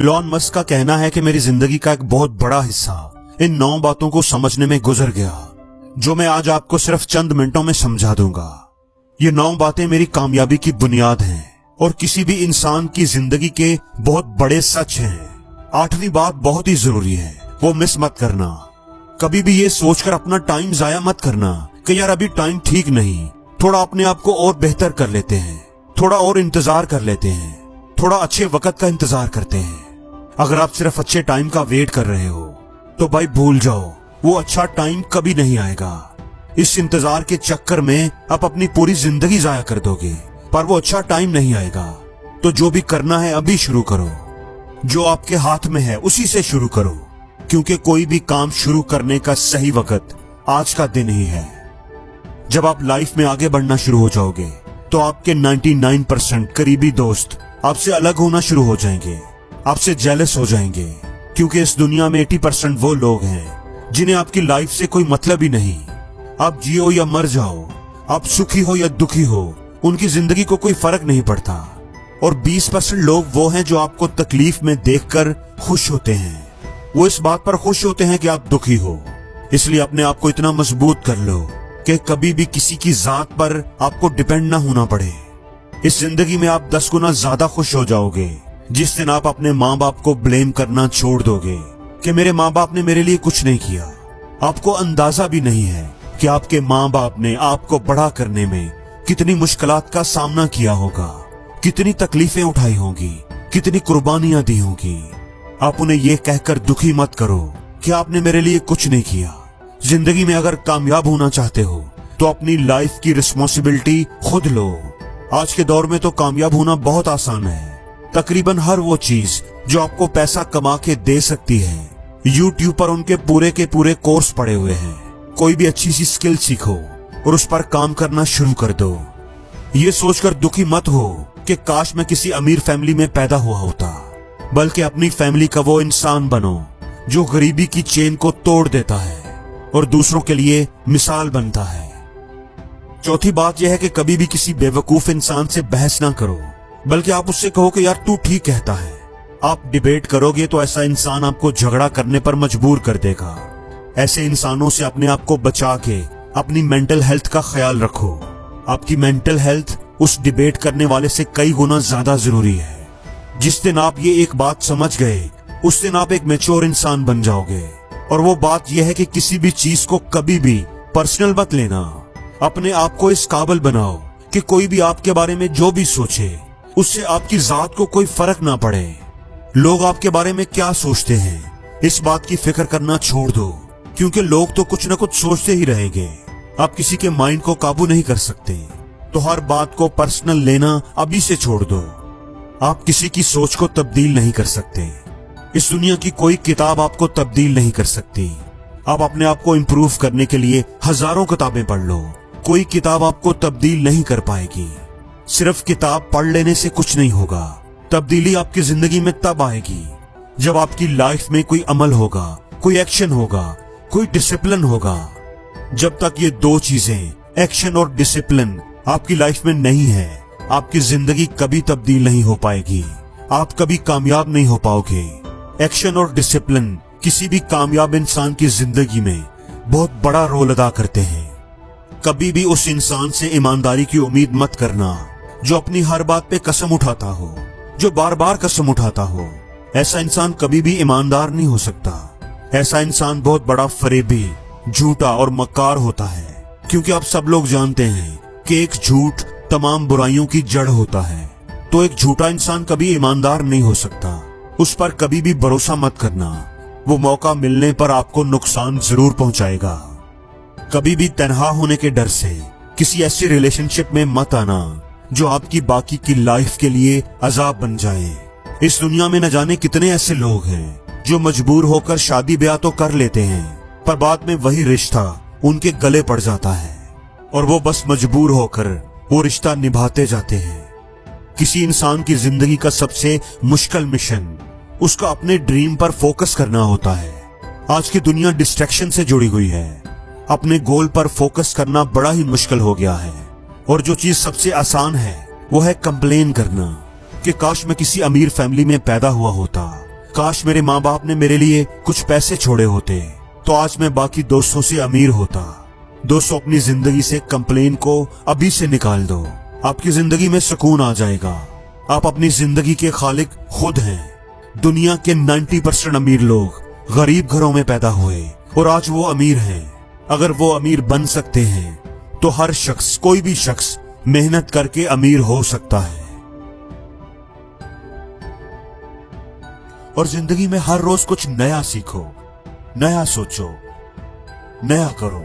Elon Musk का कहना है कि मेरी जिंदगी का एक बहुत बड़ा हिस्सा इन 9 बातों को समझने में गुजर गया, जो मैं आज आपको सिर्फ चंद मिनटों में समझा दूंगा। ये 9 बातें मेरी कामयाबी की बुनियाद हैं और किसी भी इंसान की जिंदगी के बहुत बड़े सच हैं। 8वीं बात बहुत ही जरूरी है, वो मिस मत करना। कभी भी ये सोचकर अपना टाइम जाया मत करना कि यार अभी टाइम ठीक नहीं, थोड़ा अपने आप को और बेहतर कर लेते हैं, थोड़ा और इंतजार कर लेते हैं, थोड़ा अच्छे वक्त का इंतजार करते हैं। अगर आप सिर्फ अच्छे टाइम का वेट कर रहे हो तो भाई भूल जाओ, वो अच्छा टाइम कभी नहीं आएगा। इस इंतजार के चक्कर में आप अपनी पूरी जिंदगी जाया कर दोगे, पर वो अच्छा टाइम नहीं आएगा। तो जो भी करना है अभी शुरू करो, जो आपके हाथ में है उसी से शुरू करो, क्योंकि कोई भी काम शुरू करने का सही वक्त आज का दिन ही है। जब आप लाइफ में आगे बढ़ना शुरू हो जाओगे तो आपके 99% करीबी दोस्त आपसे अलग होना शुरू हो जाएंगे, आपसे जेलस हो जाएंगे, क्योंकि इस दुनिया में 80% वो लोग हैं जिन्हें आपकी लाइफ से कोई मतलब ही नहीं। आप जियो या मर जाओ, आप सुखी हो या दुखी हो, उनकी जिंदगी को कोई फर्क नहीं पड़ता। और 20% लोग वो हैं जो आपको तकलीफ में देखकर खुश होते हैं। वो इस बात पर खुश होते हैं कि आप दुखी हो। इसलिए अपने आप को इतना मजबूत कर लो कि कभी भी किसी की जात पर आपको डिपेंड ना होना पड़े। इस जिंदगी में आप 10 गुना ज्यादा खुश हो जाओगे जिस दिन आप अपने माँ बाप को ब्लेम करना छोड़ दोगे कि मेरे माँ बाप ने मेरे लिए कुछ नहीं किया। आपको अंदाजा भी नहीं है कि आपके माँ बाप ने आपको बड़ा करने में कितनी मुश्किलात का सामना किया होगा, कितनी तकलीफें उठाई होंगी, कितनी कुर्बानियां दी होंगी। आप उन्हें यह कहकर दुखी मत करो कि आपने मेरे लिए कुछ नहीं किया। जिंदगी में अगर कामयाब होना चाहते हो तो अपनी लाइफ की रिस्पॉन्सिबिलिटी खुद लो। आज के दौर में तो कामयाब होना बहुत आसान है। तकरीबन हर वो चीज जो आपको पैसा कमा के दे सकती है, YouTube पर उनके पूरे के पूरे कोर्स पड़े हुए हैं। कोई भी अच्छी सी स्किल सीखो और उस पर काम करना शुरू कर दो। ये सोचकर दुखी मत हो कि काश मैं किसी अमीर फैमिली में पैदा हुआ होता, बल्कि अपनी फैमिली का वो इंसान बनो जो गरीबी की चेन को तोड़ देता है और दूसरों के लिए मिसाल बनता है। चौथी बात यह है कि कभी भी किसी बेवकूफ इंसान से बहस ना करो, बल्कि आप उससे कहो कि यार तू ठीक कहता है। आप डिबेट करोगे तो ऐसा इंसान आपको झगड़ा करने पर मजबूर कर देगा। ऐसे इंसानों से अपने आप को बचा के अपनी मेंटल हेल्थ का ख्याल रखो। आपकी मेंटल हेल्थ उस डिबेट करने वाले से कई गुना ज्यादा जरूरी है। जिस दिन आप ये एक बात समझ गए, उस दिन आप एक मैच्योर इंसान बन जाओगे। और वो बात यह है कि किसी भी चीज को कभी भी पर्सनल मत लेना। अपने आप को इस काबिल बनाओ कि कोई भी आपके बारे में जो भी सोचे उससे आपकी जात को कोई फर्क ना पड़े। लोग आपके बारे में क्या सोचते हैं इस बात की फिक्र करना छोड़ दो, क्योंकि लोग तो कुछ न कुछ सोचते ही रहेंगे। आप किसी के माइंड को काबू नहीं कर सकते, तो हर बात को पर्सनल लेना अभी से छोड़ दो। आप किसी की सोच को तब्दील नहीं कर सकते। इस दुनिया की कोई किताब आपको तब्दील नहीं कर सकती। आप अपने आप को इम्प्रूव करने के लिए हजारों किताबें पढ़ लो, कोई किताब आपको तब्दील नहीं कर पाएगी। सिर्फ किताब पढ़ लेने से कुछ नहीं होगा। तब्दीली आपकी जिंदगी में तब आएगी जब आपकी लाइफ में कोई अमल होगा, कोई एक्शन होगा, कोई डिसिप्लिन होगा। जब तक ये 2 चीजें, एक्शन और डिसिप्लिन, आपकी लाइफ में नहीं है, आपकी जिंदगी कभी तब्दील नहीं हो पाएगी। आप कभी कामयाब नहीं हो पाओगे। एक्शन और डिसिप्लिन किसी भी कामयाब इंसान की जिंदगी में बहुत बड़ा रोल अदा करते हैं। कभी भी उस इंसान से ईमानदारी की उम्मीद मत करना जो अपनी हर बात पे कसम उठाता हो, जो बार बार कसम उठाता हो। ऐसा इंसान कभी भी ईमानदार नहीं हो सकता। ऐसा इंसान बहुत बड़ा फरेबी, झूठा और मक्कार होता है, क्योंकि आप सब लोग जानते हैं कि एक झूठ तमाम बुराइयों की जड़ होता है। तो एक झूठा इंसान कभी ईमानदार नहीं हो सकता। उस पर कभी भी भरोसा मत करना, वो मौका मिलने पर आपको नुकसान जरूर पहुंचाएगा। कभी भी तन्हा होने के डर से किसी ऐसी रिलेशनशिप में मत आना जो आपकी बाकी की लाइफ के लिए अजाब बन जाए। इस दुनिया में न जाने कितने ऐसे लोग हैं जो मजबूर होकर शादी ब्याह तो कर लेते हैं, पर बाद में वही रिश्ता उनके गले पड़ जाता है और वो बस मजबूर होकर वो रिश्ता निभाते जाते हैं। किसी इंसान की जिंदगी का सबसे मुश्किल मिशन उसका अपने ड्रीम पर फोकस करना होता है। आज की दुनिया डिस्ट्रैक्शन से जुड़ी हुई है। अपने गोल पर फोकस करना बड़ा ही मुश्किल हो गया है। और जो चीज सबसे आसान है वो है कंप्लेन करना कि काश मैं किसी अमीर फैमिली में पैदा हुआ होता, काश मेरे माँ बाप ने मेरे लिए कुछ पैसे छोड़े होते तो आज मैं बाकी दोस्तों से अमीर होता। दोस्तों, अपनी जिंदगी से कंप्लेन को अभी से निकाल दो, आपकी जिंदगी में सुकून आ जाएगा। आप अपनी जिंदगी के खालिक खुद हैं। दुनिया के 90% अमीर लोग गरीब घरों में पैदा हुए और आज वो अमीर हैं। अगर वो अमीर बन सकते हैं तो हर शख्स, कोई भी शख्स मेहनत करके अमीर हो सकता है। और जिंदगी में हर रोज कुछ नया सीखो, नया सोचो, नया करो।